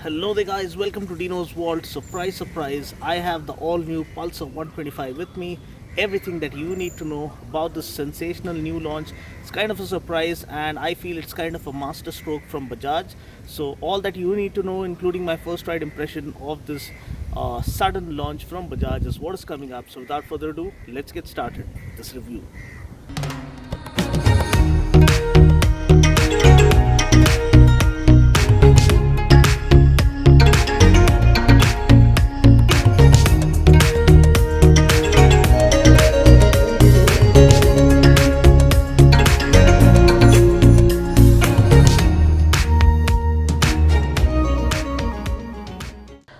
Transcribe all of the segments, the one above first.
Hello there guys, welcome to Dinos World. Surprise, surprise, I have the all new Pulsar 125 with me. Everything that you need to know about this sensational new launch. It's kind of a surprise and I feel it's kind of a master stroke from Bajaj. So all that you need to know, including my first ride impression of this sudden launch from Bajaj, is what is coming up. So without further ado, let's get started with this review.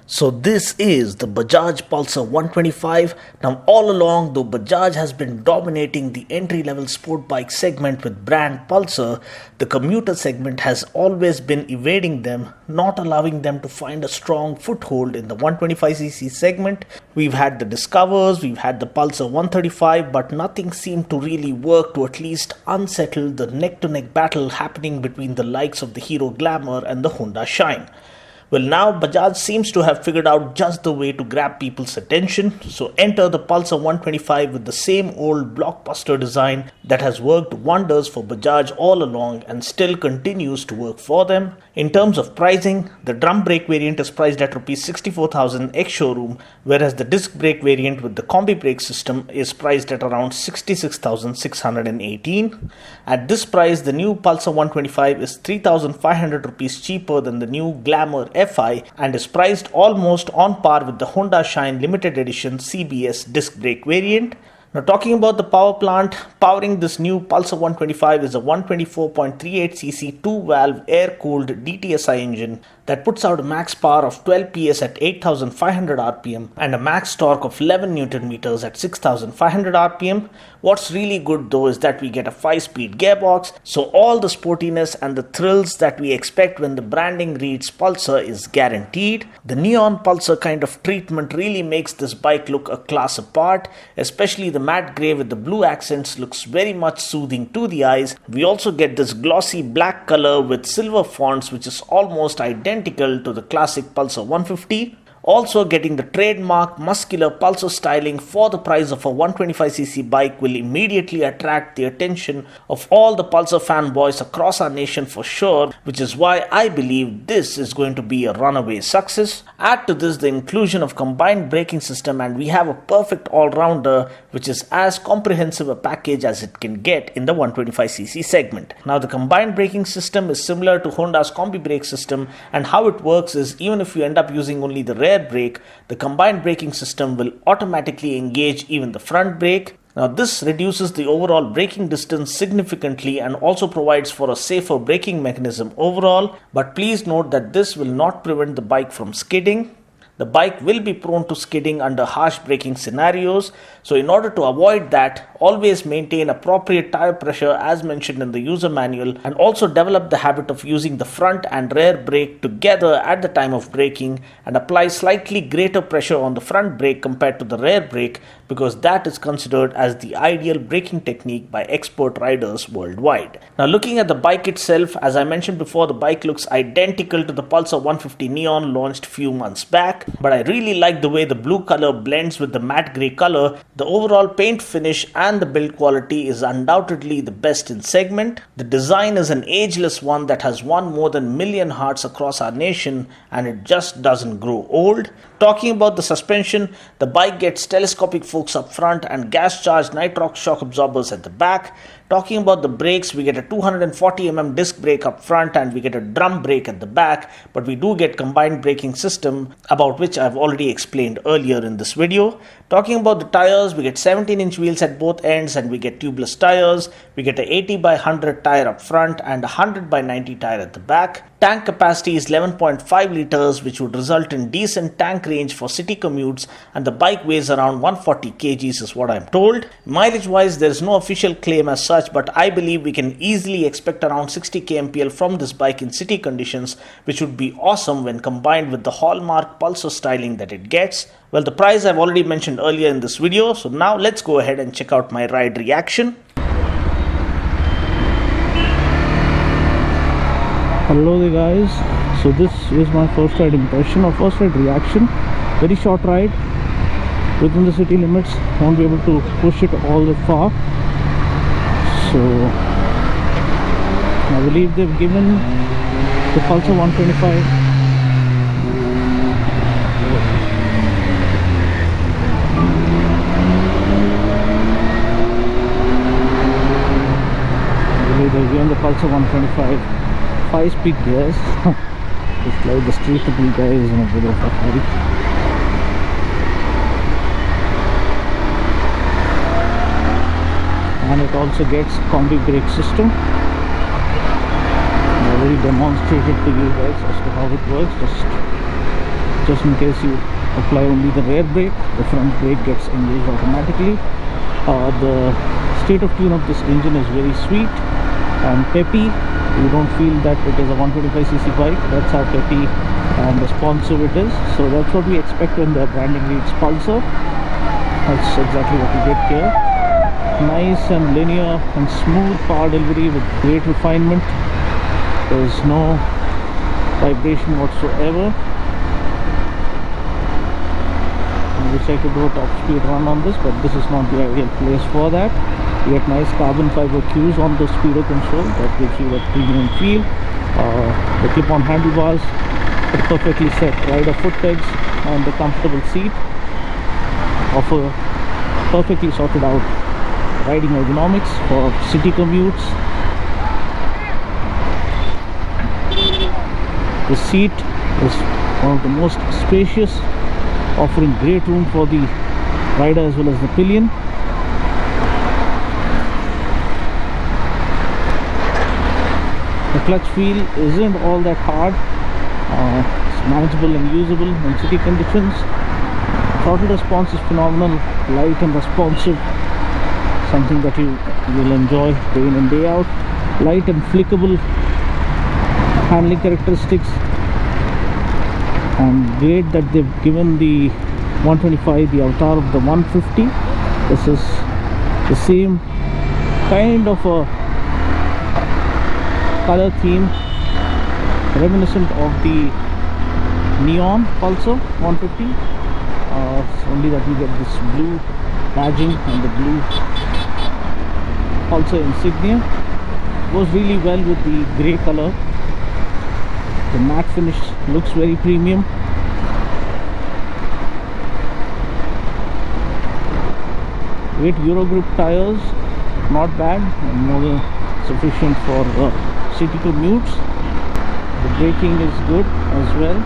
So this is the Bajaj Pulsar 125. Now all along, though Bajaj has been dominating the entry-level sport bike segment with brand Pulsar, the commuter segment has always been evading them, not allowing them to find a strong foothold in the 125cc segment. We've had the Discovers, we've had the Pulsar 135, but nothing seemed to really work to at least unsettle the neck-to-neck battle happening between the likes of the Hero Glamour and the Honda Shine. Well, now Bajaj seems to have figured out just the way to grab people's attention. So enter the Pulsar 125 with the same old blockbuster design that has worked wonders for Bajaj all along and still continues to work for them. In terms of pricing, the drum brake variant is priced at Rs 64,000 ex-showroom, whereas the disc brake variant with the combi brake system is priced at around 66,618. At this price, the new Pulsar 125 is 3,500 rupees cheaper than the new Glamour FI and is priced almost on par with the Honda Shine limited edition CBS disc brake variant. Now talking about the power plant, powering this new Pulsar 125 is a 124.38cc 2-valve air-cooled DTSI engine that puts out a max power of 12 PS at 8,500 RPM and a max torque of 11 Nm at 6,500 RPM. What's really good though is that we get a 5-speed gearbox, so all the sportiness and the thrills that we expect when the branding reads Pulsar is guaranteed. The neon Pulsar kind of treatment really makes this bike look a class apart, especially the matte grey with the blue accents looks very much soothing to the eyes. We also get this glossy black color with silver fonts, which is almost identical to the classic Pulsar 150. Also getting the trademark muscular Pulsar styling for the price of a 125cc bike will immediately attract the attention of all the Pulsar fanboys across our nation for sure, which is why I believe this is going to be a runaway success. Add to this the inclusion of combined braking system and we have a perfect all-rounder, which is as comprehensive a package as it can get in the 125cc segment. Now the combined braking system is similar to Honda's combi brake system, and how it works is even if you end up using only the rear brake, the combined braking system will automatically engage even the front brake. Now this reduces the overall braking distance significantly and also provides for a safer braking mechanism overall, but please note that this will not prevent the bike from skidding. The bike will be prone to skidding under harsh braking scenarios, so in order to avoid that, always maintain appropriate tire pressure as mentioned in the user manual, and also develop the habit of using the front and rear brake together at the time of braking and apply slightly greater pressure on the front brake compared to the rear brake, because that is considered as the ideal braking technique by expert riders worldwide. Now looking at the bike itself, as I mentioned before, the bike looks identical to the Pulsar 150 Neon launched few months back, but I really like the way the blue color blends with the matte grey color. The overall paint finish and the build quality is undoubtedly the best in segment. The design is an ageless one that has won more than 1 million hearts across our nation, and it just doesn't grow old. Talking about the suspension, the bike gets telescopic forks up front and gas-charged nitrox shock absorbers at the back. Talking about the brakes, we get a 240mm disc brake up front and we get a drum brake at the back, but we do get combined braking system, about which I've already explained earlier in this video. Talking about the tires, we get 17-inch wheels at both ends and we get tubeless tires. We get a 80/100 tire up front and a 100/90 tire at the back. Tank capacity is 11.5 liters, which would result in decent tank range for city commutes, and the bike weighs around 140 kgs is what I'm told. Mileage wise, there is no official claim as such, but I believe we can easily expect around 60 kmpl from this bike in city conditions, which would be awesome when combined with the hallmark Pulsar styling that it gets. Well, the price I've already mentioned earlier in this video, so now let's go ahead and check out my ride reaction. Hello there guys, so this is my first ride impression or first ride reaction. Very short ride within the city limits, won't be able to push it all the far. So I believe they've given the Pulsar 125 they've given the Pulsar 125 5-speed gears. It's like the street people guys in a bit of a hurry. And it also gets combi brake system. I already demonstrated to you guys as to how it works. Just in case you apply only the rear brake, the front brake gets engaged automatically. The state of tune of this engine is very sweet and peppy. You don't feel that it is a 125cc bike. That's how peppy and responsive it is. So that's what we expect when the branding reads Pulsar. That's exactly what we get here. Nice and linear and smooth power delivery with great refinement. There's no vibration whatsoever. I wish I could do a top speed run on this, but this is not the ideal place for that. You get nice carbon fiber cues on the speedo console that gives you that premium feel. The clip-on handlebars, the perfectly set rider foot pegs, and the comfortable seat offer perfectly sorted out riding ergonomics for city commutes. The seat is one of the most spacious, offering great room for the rider as well as the pillion. The clutch feel isn't all that hard. It's manageable and usable in city conditions. Throttle response is phenomenal, light and responsive, something that you will enjoy day in and day out. Light and flickable handling characteristics, and great that they've given the 125 the avatar of the 150. This is the same kind of a color theme reminiscent of the neon Pulsar 150. It's only that you get this blue badging and the blue Pulsar insignia. Goes really well with the grey color. The matte finish looks very premium. Great Eurogrip tires, not bad, and more than sufficient for city commutes. The braking is good as well.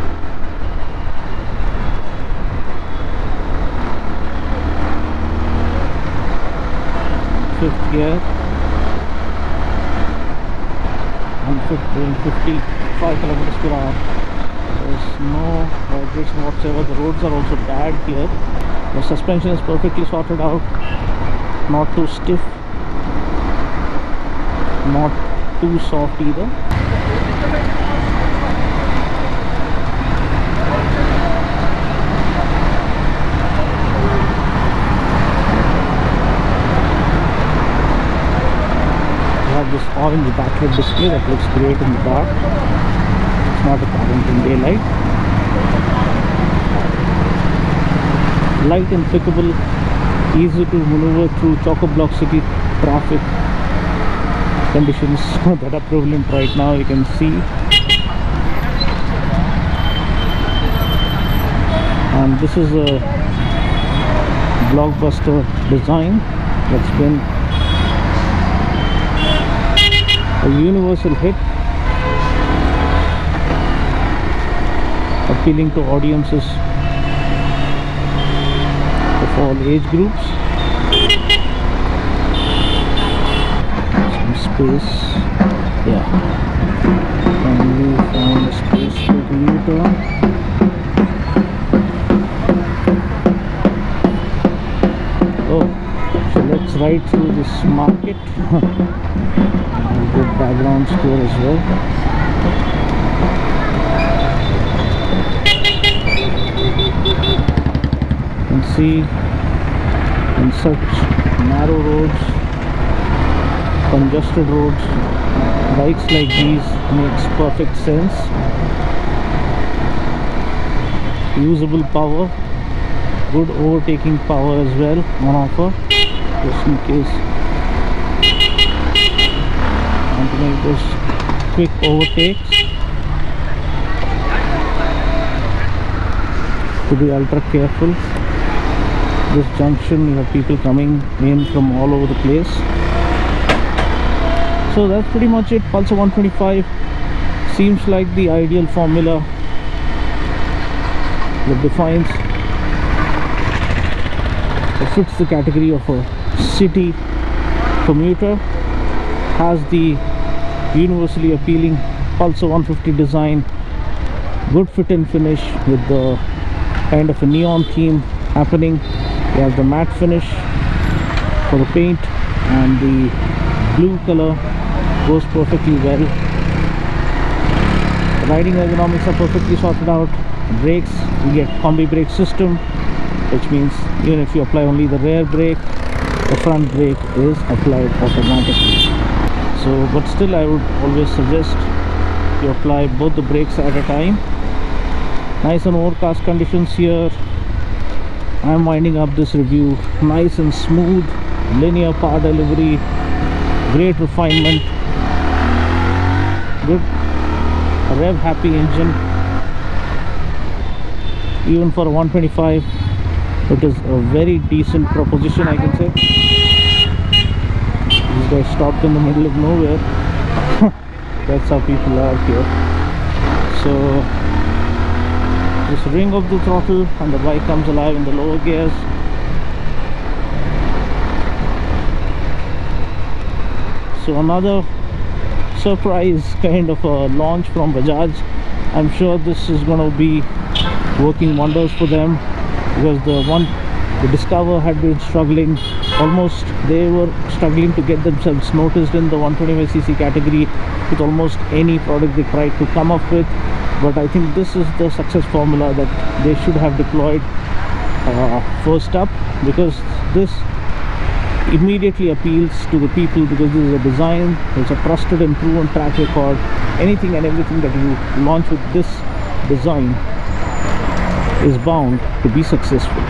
Fifth gear, and doing 55 kilometers per hour. There's no vibration whatsoever. The roads are also bad here. The suspension is perfectly sorted out, not too stiff, not too soft either. This orange backlit display that looks great in the dark. It's not apparent in daylight. Light and flickable, easy to maneuver through chock-a-block city traffic conditions that are prevalent right now. You can see, and this is a blockbuster design that's been a universal hit, appealing to audiences of all age groups. Some space, yeah. Can we find a space for the U-turn? Oh, so let's ride through this market. Good background score as well. You can see in such narrow roads congested roads, bikes like these makes perfect sense. Usable power, good overtaking power as well on offer, just in case I want to make those quick overtakes. To be ultra careful. This junction, you have people coming in from all over the place. So that's pretty much it. Pulsar 125 seems like the ideal formula that defines or fits the category of a city commuter. Has the universally appealing Pulsar 150 design, good fit and finish with the kind of a neon theme happening. You have the matte finish for the paint and the blue color goes perfectly well. Riding ergonomics are perfectly sorted out. Brakes, you get combi brake system, which means even if you apply only the rear brake, the front brake is applied automatically. So but still I would always suggest you apply both the brakes at a time. Nice and overcast conditions here. I am winding up this review. Nice and smooth, linear power delivery, great refinement, good rev happy engine. Even for a 125, it is a very decent proposition, I can say. This guy stopped in the middle of nowhere. That's how people are here. So just ring of the throttle and the bike comes alive in the lower gears. So another surprise kind of a launch from Bajaj. I'm sure this is going to be working wonders for them, because the Discover had been struggling. Almost they were struggling to get themselves noticed in the 125cc category with almost any product they tried to come up with. But I think this is the success formula that they should have deployed first up, because this immediately appeals to the people, because this is a design, it's a trusted and proven track record. Anything and everything that you launch with this design is bound to be successful.